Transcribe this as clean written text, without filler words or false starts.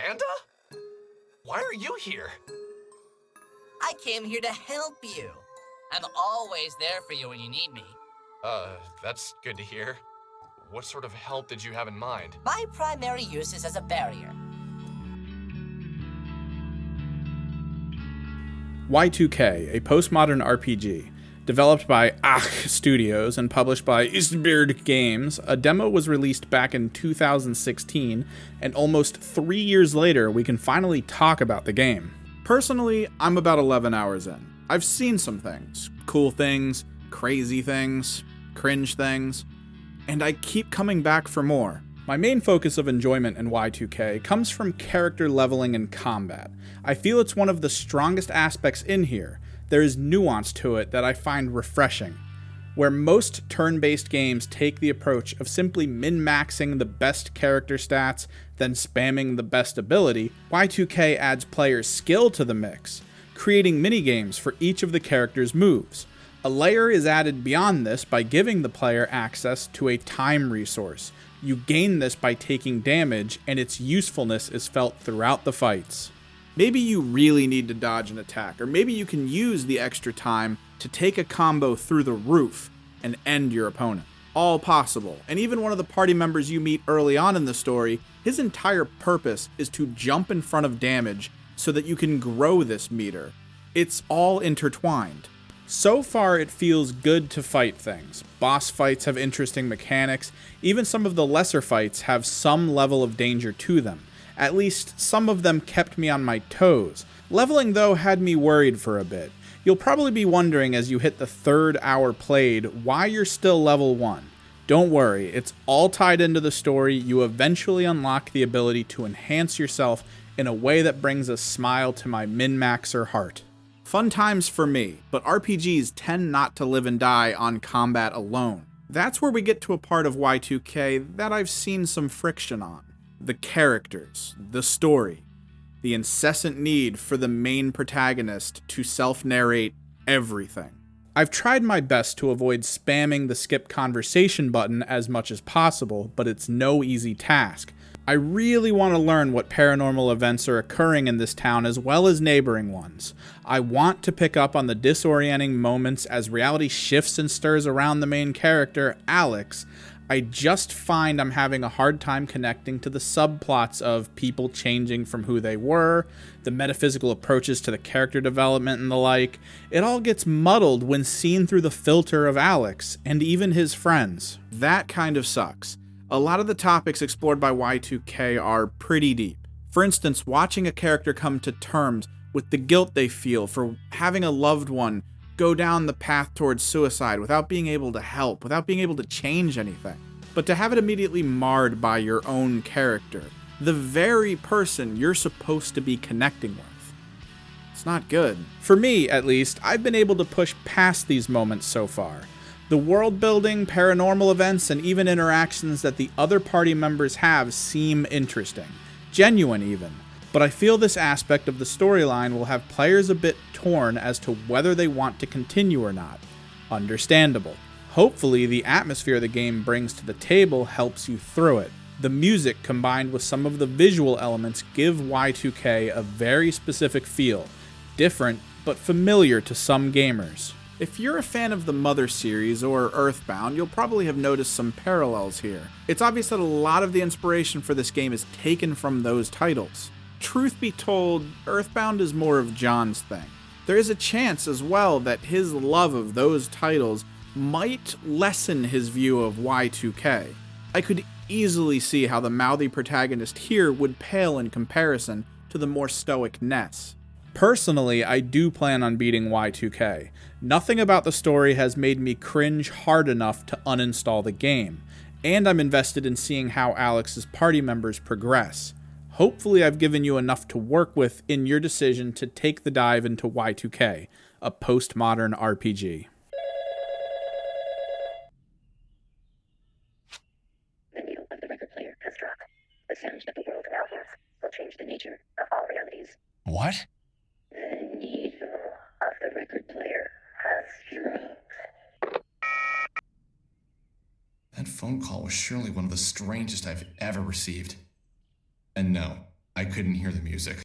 Amanda? Why are you here? I came here to help you. I'm always there for you when you need me. That's good to hear. What sort of help did you have in mind? My primary use is as a barrier. YIIK, a postmodern RPG. Developed by YIIK Studios and published by Earthbound Games, a demo was released back in 2016, and almost 3 years later, we can finally talk about the game. Personally, I'm about 11 hours in. I've seen some things. Cool things, crazy things, cringe things, and I keep coming back for more. My main focus of enjoyment in YIIK comes from character leveling and combat. I feel it's one of the strongest aspects in here. There is nuance to it that I find refreshing. Where most turn-based games take the approach of simply min-maxing the best character stats, then spamming the best ability, YIIK adds players' skill to the mix, creating minigames for each of the characters' moves. A layer is added beyond this by giving the player access to a time resource. You gain this by taking damage, and its usefulness is felt throughout the fights. Maybe you really need to dodge an attack, or maybe you can use the extra time to take a combo through the roof and end your opponent. All possible, and even one of the party members you meet early on in the story, his entire purpose is to jump in front of damage so that you can grow this meter. It's all intertwined. So far, it feels good to fight things. Boss fights have interesting mechanics, even some of the lesser fights have some level of danger to them. At least, some of them kept me on my toes. Leveling, though, had me worried for a bit. You'll probably be wondering as you hit the 3rd hour played why you're still level 1. Don't worry, it's all tied into the story. You eventually unlock the ability to enhance yourself in a way that brings a smile to my min-maxer heart. Fun times for me, but RPGs tend not to live and die on combat alone. That's where we get to a part of YIIK that I've seen some friction on. The characters, the story, the incessant need for the main protagonist to self-narrate everything. I've tried my best to avoid spamming the skip conversation button as much as possible, but it's no easy task. I really want to learn what paranormal events are occurring in this town as well as neighboring ones. I want to pick up on the disorienting moments as reality shifts and stirs around the main character, Alex. I just find I'm having a hard time connecting to the subplots of people changing from who they were, the metaphysical approaches to the character development and the like. It all gets muddled when seen through the filter of Alex, and even his friends. That kind of sucks. A lot of the topics explored by YIIK are pretty deep. For instance, watching a character come to terms with the guilt they feel for having a loved one go down the path towards suicide without being able to help, without being able to change anything. But to have it immediately marred by your own character, the very person you're supposed to be connecting with. It's not good. For me, at least, I've been able to push past these moments so far. The world building, paranormal events, and even interactions that the other party members have seem interesting. Genuine even. But I feel this aspect of the storyline will have players a bit torn as to whether they want to continue or not. Understandable. Hopefully, the atmosphere the game brings to the table helps you through it. The music combined with some of the visual elements give YIIK a very specific feel, different but familiar to some gamers. If you're a fan of the Mother series or Earthbound, you'll probably have noticed some parallels here. It's obvious that a lot of the inspiration for this game is taken from those titles. Truth be told, Earthbound is more of John's thing. There is a chance as well that his love of those titles might lessen his view of YIIK. I could easily see how the mouthy protagonist here would pale in comparison to the more stoic Ness. Personally, I do plan on beating YIIK. Nothing about the story has made me cringe hard enough to uninstall the game, and I'm invested in seeing how Alex's party members progress. Hopefully I've given you enough to work with in your decision to take the dive into YIIK, a postmodern RPG. The needle of the record player has dropped. The sound that the world now hears will change the nature of all realities. What? The needle of the record player has dropped. That phone call was surely one of the strangest I've ever received. And no, I couldn't hear the music.